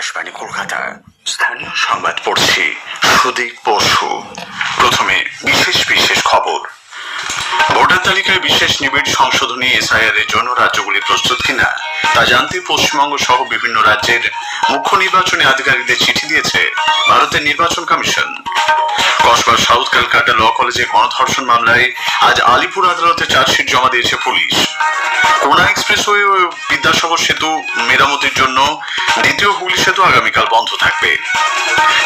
আকাশবাণী কলকাতা। স্থানীয় সংবাদ পড়ছি সুদীপ বসু। প্রথমে বিশেষ বিশেষ খবর। ভোটার তালিকায় বিশেষ নিবিড় সংশোধনী এসআইআর এর জন্য রাজ্যগুলি প্রস্তুত কিনা তা জানতে পশ্চিমবঙ্গ সহ বিভিন্ন রাজ্যের মুখ্য নির্বাচনী আধিকারিকদের চিঠি দিয়েছে ভারতের নির্বাচন কমিশন। কসবা সাউথ ক্যালকাটা ল কলেজে গণধর্ষণ মামলায় আজ আলিপুর আদালতে চার্জশিট জমা দিয়েছে পুলিশ। কোনা এক্সপ্রেসওয়ে ও বিদ্যাসাগর সেতু মেরামতির জন্য দ্বিতীয় হুগলি সেতু আগামীকাল বন্ধ থাকবে।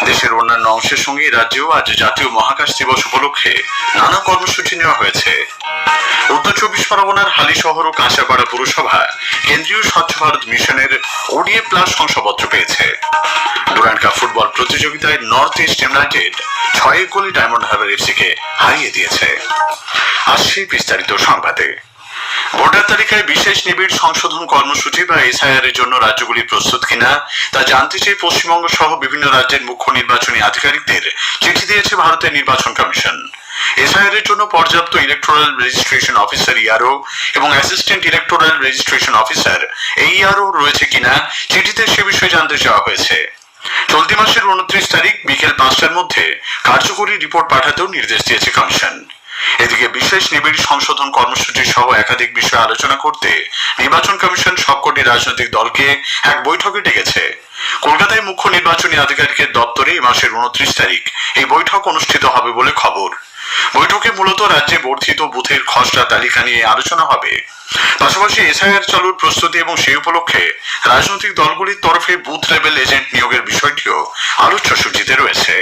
দেশের অন্যান্য অংশের সঙ্গে রাজ্যেও আজ জাতীয় মহাকাশ দিবস উপলক্ষে নানা কর্মসূচি নেওয়া হয়েছে। উত্তর চব্বিশ পরগনার হালি শহর ও কাঁচাপাড়া পুরসভা কেন্দ্রীয় স্বচ্ছ ভারত মিশনের ওডিএ প্লাস শংসাপত্র পেয়েছে। ডুরান্ড কাপ ফুটবল প্রতিযোগিতায় নর্থ ইস্ট ইউনাইটেড 6 গোলে ডায়মন্ড হারবার এফসিকে হারিয়ে দিয়েছে। আসছে বিস্তারিত সংবাদে। ভোটার তালিকায় বিশেষ নিবিড় সংশোধন কর্মসূচি বা এসআইআর এর জন্য রাজ্যগুলি প্রস্তুত কিনা তা জানতে চেয়ে পশ্চিমবঙ্গ সহ বিভিন্ন রাজ্যের মুখ্য নির্বাচনী আধিকারিকদের চিঠি দিয়েছে ভারতের নির্বাচন কমিশন। এসআইআর এর জন্য পর্যাপ্ত ইলেকটোরাল রেজিস্ট্রেশন অফিসার ইআরও এবং অ্যাসিস্ট্যান্ট ইলেকটোরাল রেজিস্ট্রেশন অফিসার এইআরও রয়েছে কিনা চিঠিতে সে বিষয়ে জানতে চাওয়া হয়েছে। চলতি মাসের 29 তারিখ বিকেল 5টার মধ্যে কার্যকরী রিপোর্ট পাঠাতেও নির্দেশ দিয়েছে কমিশন। এদিকে বিশেষ নিবিড় সংশোধন কর্মসূচি সহ একাধিক বিষয়ে আলোচনা করতে নির্বাচন কমিশন সবকটি রাজনৈতিক দলকে এক বৈঠকে ডেকেছে। কলকাতায় মুখ্য নির্বাচনী আধিকারিকের দপ্তরে এই মাসের 29 তারিখ এই বৈঠক অনুষ্ঠিত হবে বলে খবর। বৈঠকে মূলত রাজ্যে বর্ধিত বুথের খসড়া তালিকা নিয়ে আলোচনা হবে। পাশাপাশি এসআইআর চালুর প্রস্তুতি এবং সেই উপলক্ষে রাজনৈতিক দলগুলির তরফে বুথ লেভেল এজেন্ট নিয়োগের বিষয়টিও আলোচ্য সূচিতে রয়েছে।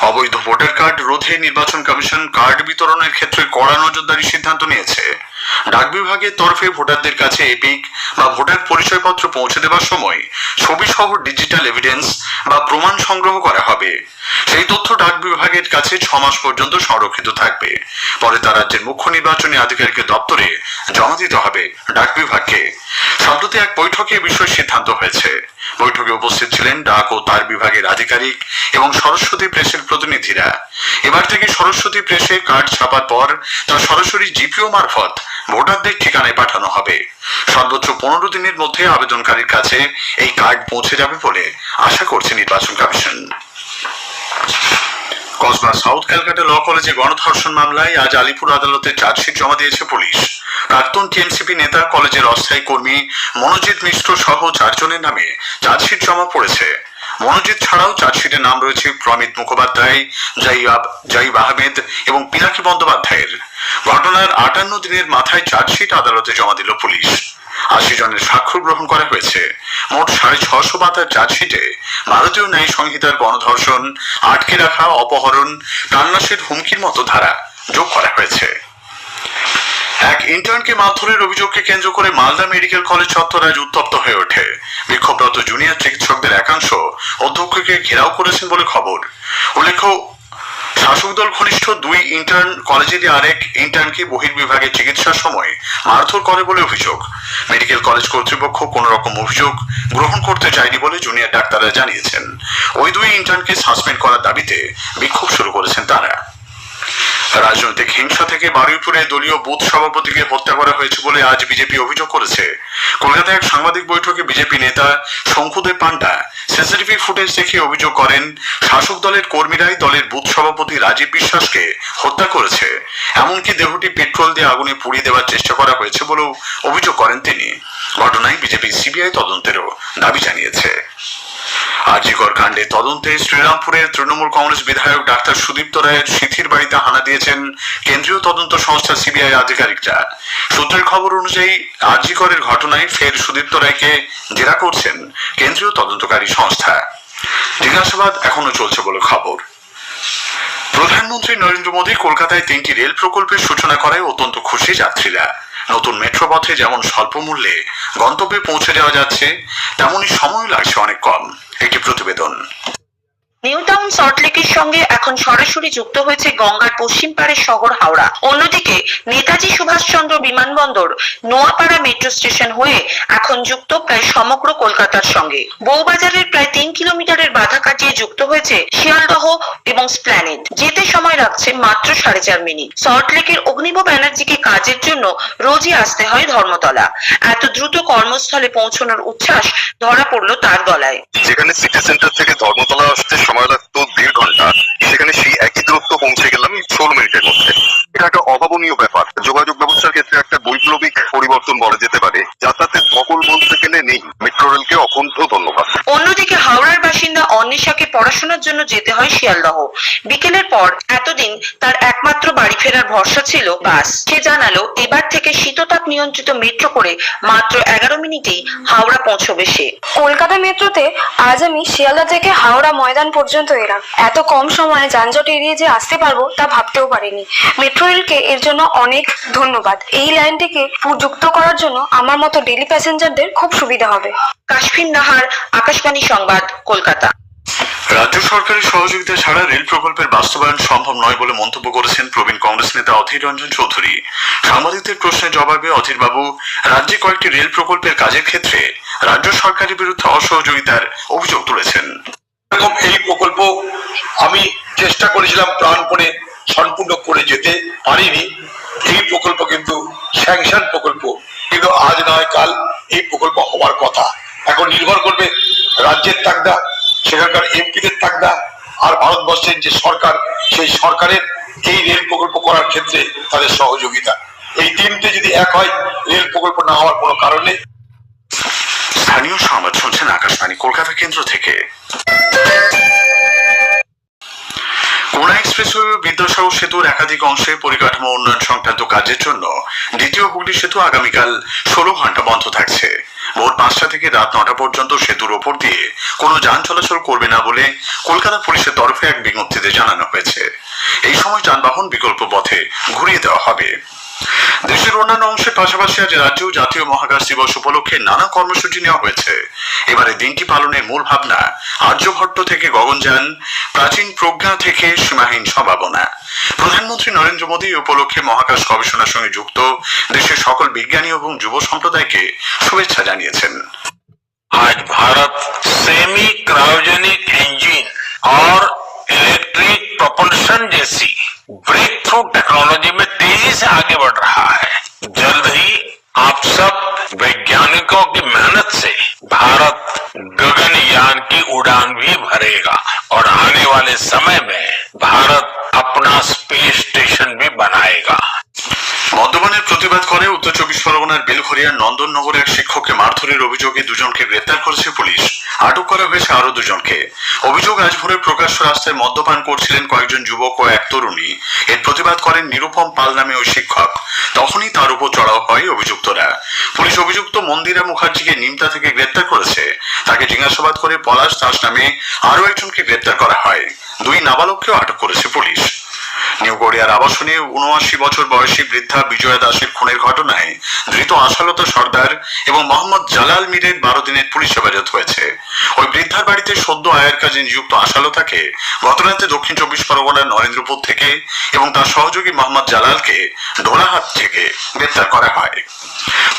অবৈধ ভোটার কার্ড রোধে নির্বাচন কমিশন কার্ড বিতরণের ক্ষেত্রে কড়া নজরদারির সিদ্ধান্ত নিয়েছে। ডাক বিভাগের তরফে ভোটারদের কাছে এপিক বা ভোটার পরিচয়পত্র পৌঁছে দেওয়ার সময় ছবি সহ ডিজিটাল এভিডেন্স বা প্রমাণ সংগ্রহ করা হবে। সেই তথ্য ডাক বিভাগের কাছে 6 মাস পর্যন্ত সংরক্ষিত থাকবে। পরে তা রাজ্যের মুখ্য নির্বাচনী আধিকারিকের দপ্তরে জমা দিতে হবে ডাক বিভাগকে। সম্প্রতি এক বৈঠকে এ বিষয়ে সিদ্ধান্ত হয়েছে। বৈঠকে উপস্থিত ছিলেন ডাক ও তার বিভাগের আধিকারিক এবং সরস্বতী প্রেসের প্রতিনিধিরা। এবার থেকে সরস্বতী প্রেসে কার্ড ছাপার পর তা সরাসরি জিপিও মারফত ভোটারদের ঠিকানায় পাঠানো হবে। সর্বোচ্চ 15 দিনের মধ্যে আবেদনকারীর কাছে এই কার্ড পৌঁছে যাবে বলে আশা করছে নির্বাচন কমিশন। কসবা সাউথ ক্যালকাটা ল কলেজে গণধর্ষণ মামলায় আজ আলিপুর আদালতে চার্জশিট জমা দিয়েছে পুলিশ। প্রাক্তন টিএমসিপি নেতা, কলেজের অস্থায়ী কর্মী মনোজিৎ মিশ্র সহ 4 জনের নামে চার্জশিট জমা পড়েছে। মনোজিৎ ছাড়াও চার্জশিটের নাম রয়েছে প্রমিত মুখোপাধ্যায়, জাইব আহমেদ এবং পিনাকি বন্দ্যোপাধ্যায়ের। ঘটনার 58 দিনের মাথায় চার্জশিট আদালতে জমা দিল পুলিশ। 80 জনের স্বাক্ষর গ্রহণ করা হয়েছে। মোট 650 পাতার চার্জশিটে ভারতীয় ন্যায় সংহিতার গণধর্ষণ, আটকে রাখা, অপহরণ, প্রাণনাশের হুমকির মতো ধারা যোগ করা হয়েছে। এক ইন্টার্নকে মারধরের অভিযোগকে কেন্দ্র করে মালদা মেডিকেল কলেজ চত্বর আজ উত্তপ্ত হয়ে ওঠে। বিক্ষোভরত জুনিয়র চিকিৎসকদের একাংশ অধ্যক্ষকে ঘেরাও করেছেন বলে খবর। উল্লেখ্য, শাসক দল ঘনিষ্ঠ 2 ইন্টার্ন কলেজেরই আরেক ইন্টার্নকে বহির্বিভাগে চিকিৎসার সময় মারধর করে বলে অভিযোগ। মেডিকেল কলেজ কর্তৃপক্ষ কোন রকম অভিযোগ গ্রহণ করতে চায়নি বলে জুনিয়র ডাক্তাররা জানিয়েছেন। ওই 2 ইন্টার্নকে সাসপেন্ড করার দাবিতে বিক্ষোভ শুরু করেছেন তারা। রাজনৈতিক হিংসা থেকে বারুইপুরে দলীয় বুথ সভাপতিকে হত্যা করা হয়েছে বলে আজ বিজেপি অভিযোগ করেছে। কলকাতায় এক সাংবাদিক বৈঠকে বিজেপি নেতা শঙ্কুদেব পান্ডা সিসিটিভি ফুটেজ দেখে অভিযোগ করেন, শাসক দলের কর্মীরাই দলের বুথ সভাপতি রাজীব বিশ্বাসকে হত্যা করেছে। এমনকি দেহটি পেট্রোল দিয়ে আগুনে পুড়িয়ে দেওয়ার চেষ্টা করা হয়েছে বলেও অভিযোগ করেন তিনি। ঘটনায় বিজেপি সিবিআই তদন্তেরও দাবি জানিয়েছে। আরজিকর কাণ্ডে তদন্তে শ্রীরামপুরের তৃণমূল কংগ্রেস বিধায়ক ডাক্তার সুদীপ্ত রায়ের সিথির বাড়িতে হানা দিয়েছেন কেন্দ্রীয় তদন্ত সংস্থা সিবিআই আধিকারিকরা। সূত্রের খবর অনুযায়ী আরজিকরের ঘটনায় ফের সুদীপ্ত রায়কে জেরা করছেন কেন্দ্রীয় তদন্তকারী সংস্থা। জিজ্ঞাসাবাদ এখনো চলছে বলে খবর। প্রধানমন্ত্রী নরেন্দ্র মোদী কলকাতায় 3টি রেল প্রকল্পের সূচনা করায় অত্যন্ত খুশি যাত্রীরা। নতুন মেট্রো পথে যেমন স্বল্প মূল্যে গন্তব্যে পৌঁছে যাওয়া যাচ্ছে, তেমনই সময় লাগছে অনেক কম। একটি প্রতিবেদন। নিউ টাউন সল্টলেকের সঙ্গে এখন সরাসরি যুক্ত হয়েছে গঙ্গার পশ্চিম পাড়ের শহর হাওড়া। অন্যদিকে নেতাজি সুভাষচন্দ্র বিমানবন্দর নোয়াপাড়া মেট্রো স্টেশন হয়ে এখন যুক্ত প্রায় সমগ্র কলকাতার সঙ্গে। বউবাজারের প্রায় 3 কিলোমিটারের বাধা কাটিয়ে যুক্ত হয়েছে শিয়ালদহ এবং স্প্ল্যানেড। যেতে সময় লাগছে মাত্র 4.5 মিনিট। সল্টলেকের অগ্নিব ব্যানার্জিকে কাজের জন্য রোজই আসতে হয় ধর্মতলা। এত দ্রুত কর্মস্থলে পৌঁছানোর উচ্ছ্বাস ধরা পড়লো তার গলায়। যেখানে সিটি সেন্টার থেকে ধর্মতলা আসতে সময় লাগতো 1.5 ঘন্টা, সেখানে সেই একই দূরত্ব পৌঁছে গেলাম 16 মিনিটের মধ্যে। এটা একটা অভাবনীয় ব্যাপার। যোগাযোগ ব্যবস্থার ক্ষেত্রে একটা বৈপ্লবিক পরিবর্তন বলা যেতে পারে। যাতায়াতের ধকল বলতে গেলে নেই। মেট্রো রেলকে অকুণ্ঠ ধন্যবাদ। অন্যদিকে হাওড়ার বাসিন্দা অন্বেষাকে পড়াশোনার জন্য যেতে হয় শিয়ালদহ। বিকেলের পর এতদিন তার একমাত্র বাড়ি ফেরার ভরসা ছিল বাস। সে জানালো এবার থেকে শীততাপ নিয়ন্ত্রিত মেট্রো করে মাত্র 11 মিনিটেই হাওড়া পৌঁছবে সে। কলকাতা মেট্রোতে আজ আমি শিয়ালদা থেকে হাওড়া ময়দান পর্যন্ত এলাম। এত কম সময়ে যানজট এড়িয়ে যে আসতে পারবো তা ভাবতেও পারিনি। মেট্রো রেলকে এর জন্য অনেক ধন্যবাদ। এই লাইনটিকে যুক্ত করার জন্য আমার মতো ডেলি প্যাসেঞ্জারদের খুব সুবিধা হবে। কাশফিন নাহার, আকাশবাণী সংবাদ, কলকাতা। রাজ্য সরকারের সহযোগিতা ছাড়া রেল প্রকল্পের বাস্তবায়ন সম্ভব নয় বলে মন্তব্য করেছেন প্রবীণ কংগ্রেস নেতা অধীর রঞ্জন চৌধুরী। সাংবাদিকদের প্রশ্নের জবাবে অধীর বাবু রাজ্যে কয়েকটি রেল প্রকল্পের কাজের ক্ষেত্রে রাজ্য সরকারের বিরুদ্ধে অসহযোগিতার অভিযোগ তুলেছেন। এরকম এই প্রকল্প আমি চেষ্টা করেছিলাম প্রাণপণে সম্পূর্ণ করে যেতে পারিনি। এই প্রকল্প কিন্তু স্যাংশন প্রকল্প, কিন্তু আজ নয় কাল এই প্রকল্প হওয়ার কথা। এখন নির্ভর করবে রাজ্যের তাগদা, সেখানকার এমপিদের তাগদা, আর ভারতবর্ষের যে সরকার, সেই সরকারের এই রেল প্রকল্প করার ক্ষেত্রে তাদের সহযোগিতা। এই তিনটে যদি এক হয়, রেল প্রকল্প না হওয়ার কোনো কারণ নেই। স্থানীয় সংবাদ শুনছেন আকাশবাণী কলকাতা কেন্দ্র থেকে। কোনা এক্সপ্রেসওয়ে বিদ্যাসাগর সেতুর একাধিক অংশে পরিকাঠামো উন্নয়ন সংক্রান্ত কাজের জন্য দ্বিতীয় হুগলি সেতু আগামীকাল 16 ঘন্টা বন্ধ থাকছে। ভোর 5টা থেকে রাত 9টা পর্যন্ত সেতুর ওপর দিয়ে কোনো যান চলাচল করবে না বলে কলকাতা পুলিশের তরফে এক বিজ্ঞপ্তিতে জানানো হয়েছে। এই সময় যানবাহন বিকল্প পথে ঘুরিয়ে দেওয়া হবে। দেশের অন্যান্য অংশের পাশাপাশি আজ রাজ্যেও জাতীয় মহাকাশ দিবস উপলক্ষে নানা কর্মসূচি নেওয়া হয়েছে। এবারে দিনটি পালনের মূল ভাবনা আর্যভট্ট থেকে গগনযান, প্রাচীন প্রজ্ঞা থেকে সীমাহীন সম্ভাবনা। প্রধানমন্ত্রী নরেন্দ্র মোদী এই উপলক্ষে মহাকাশ গবেষণার সঙ্গে যুক্ত দেশের সকল বিজ্ঞানী এবং যুব সম্প্রদায়কে শুভেচ্ছা জানিয়েছেন। आज भारत सेमी क्रायोजेनिक इंजन और इलेक्ट्रिक प्रोपल्शन जैसी ब्रेक थ्रू टेक्नोलॉजी में तेजी से आगे बढ़ रहा है। जल्द ही आप सब वैज्ञानिकों की मेहनत से भारत गगनयान की उड़ान भी भरेगा और आने वाले समय में भारत अपना स्पेस स्टेशन भी बनाएगा। মদ্যপানের প্রতিবাদ করে উত্তর 24 পরগনার বেলঘরিয়ার নন্দননগরে এক শিক্ষককে মারধরের অভিযোগে দুজনকে গ্রেপ্তার করেছে পুলিশ। আটক করা হয়েছে আরো দুজনকে। অভিযোগ আজ ভোরে প্রকাশ্য রাস্তায় মদ্যপান করছিলেন কয়েকজন যুবক ও এক তরুণী। এর প্রতিবাদ করেন নিরুপম পাল নামে ওই শিক্ষক। তখনই তার উপর চড়াও হয় অভিযুক্তরা। পুলিশ অভিযুক্ত মন্দিরা মুখার্জিকে নিমতা থেকে গ্রেপ্তার করেছে। তাকে জিজ্ঞাসাবাদ করে পলাশ দাস নামে আরো একজনকে গ্রেপ্তার করা হয়। 2 নাবালককেও আটক করেছে পুলিশ। নিউ গড়িয়ার আবাসনে 79 বছর বয়সী বৃদ্ধা বিজয়া দাসের খুনের ঘটনায় ধৃত আশালতা সর্দার এবং মোহাম্মদ জালাল মীরের 12 দিনের পুলিশ হেফাজত হয়েছে। ওই বৃদ্ধার বাড়িতে সদ্য আয়ের কাজে নিযুক্ত আশালতাকে গতরাতে দক্ষিণ 24 পরগনার নরেন্দ্রপুর থেকে এবং তার সহযোগী মোহাম্মদ জালালকে ঢোলাহাট থেকে গ্রেপ্তার করা হয়।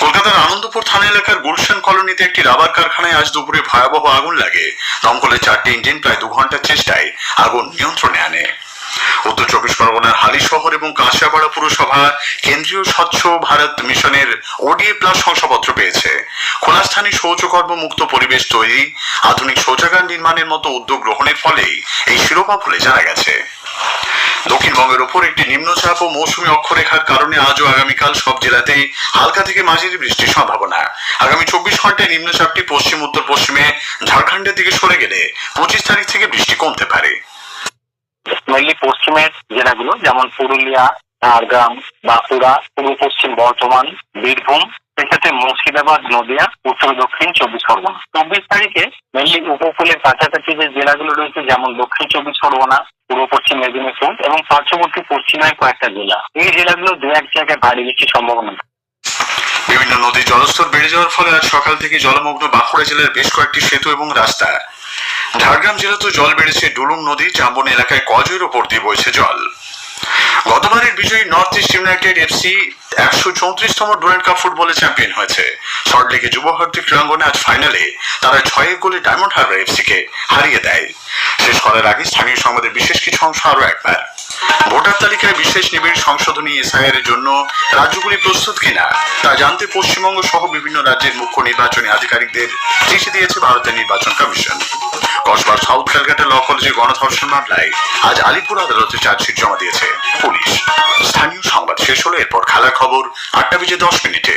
কলকাতার আনন্দপুর থানা এলাকার গুলশান কলোনিতে একটি রাবার কারখানায় আজ দুপুরে ভয়াবহ আগুন লাগে। দমকলের 4টি ইঞ্জিন প্রায় 2 ঘন্টার চেষ্টায় আগুন নিয়ন্ত্রণে আনে। উত্তর 24 পরগনার হালি শহর এবং কাঁচরাপাড়া পুরসভা কেন্দ্রীয় স্বচ্ছ ভারত মিশনের ODA+ শংসাপত্র পেয়েছে। খোলা স্থানে শৌচকর্ম মুক্ত পরিবেশ তৈরি, আধুনিক শৌচাগার নির্মাণের মতো উদ্যোগ গ্রহণের ফলেই এই শিরোপা বলে জানা গেছে। দক্ষিণবঙ্গের উপর একটি নিম্নচাপ ও মৌসুমী অক্ষরেখার কারণে আজ ও আগামীকাল সব জেলাতেই হালকা থেকে মাঝারি বৃষ্টির সম্ভাবনা। আগামী 24 ঘন্টায় নিম্নচাপটি পশ্চিম উত্তর পশ্চিমে ঝাড়খণ্ডের দিকে সরে গেলে 25 তারিখ থেকে বৃষ্টি কমতে পারে। মেনলি পশ্চিমের জেলাগুলো যেমন পুরুলিয়া, ঝাড়গ্রাম, বাঁকুড়া, পূর্ব পশ্চিম বর্ধমান, বীরভূম, এক্ষেত্রে মুর্শিদাবাদ, নদিয়া, উত্তর দক্ষিণ 24 পরগনা। 24 তারিখে মেনলি উপকূলের কাছাকাছি যে জেলাগুলো রয়েছে যেমন দক্ষিণ 24 পরগনা, পূর্ব পশ্চিম মেদিনীপুর এবং পার্শ্ববর্তী পশ্চিমের কয়েকটা জেলা, এই জেলাগুলো 2-1 জায়গায় ভারী বৃষ্টির সম্ভাবনা। বিভিন্ন নদীর জলস্তর বেড়ে যাওয়ার ফলে আজ সকাল থেকে জলমগ্ন বাঁকুড়া জেলার বেশ কয়েকটি সেতু এবং রাস্তা। ঝাড়গ্রাম জেলাতেও জল বেড়েছে। ডুলুং নদী জাম্বন এলাকায় কজের ওপর দিয়ে বইছে জল। গতবারের বিজয়ী নর্থ ইস্ট ইউনাইটেড এফসি 134তম ডুরান্ড কাপ ফুটবলে চ্যাম্পিয়ন হয়েছে। সল্টলেকে যুব ভারতী ক্রীড়াঙ্গনে আজ ফাইনালে তারা 6 গোলে ডায়মন্ড হারবার এফসি কে হারিয়ে দেয়। শেষ করার আগে স্থানীয় সংবাদের বিশেষ কিছু অংশ আরো একবার। ভোটার তালিকায় বিশেষ নিবিড় সংশোধনী এসআইআর এর জন্য রাজ্যগুলি প্রস্তুত কিনা তা জানতে পশ্চিমবঙ্গ সহ বিভিন্ন রাজ্যের মুখ্য নির্বাচনী আধিকারিকদের চিঠি দিয়েছে ভারতের নির্বাচন কমিশন। কসবার সাউথ ক্যালকাটা ল কলেজে গণধর্ষণ মামলায় আজ আলিপুর আদালতে চার্জশিট জমা দিয়েছে পুলিশ। স্থানীয় সংবাদ শেষ হলো, এরপর খেলার খবর 8টা বেজে 10 মিনিটে।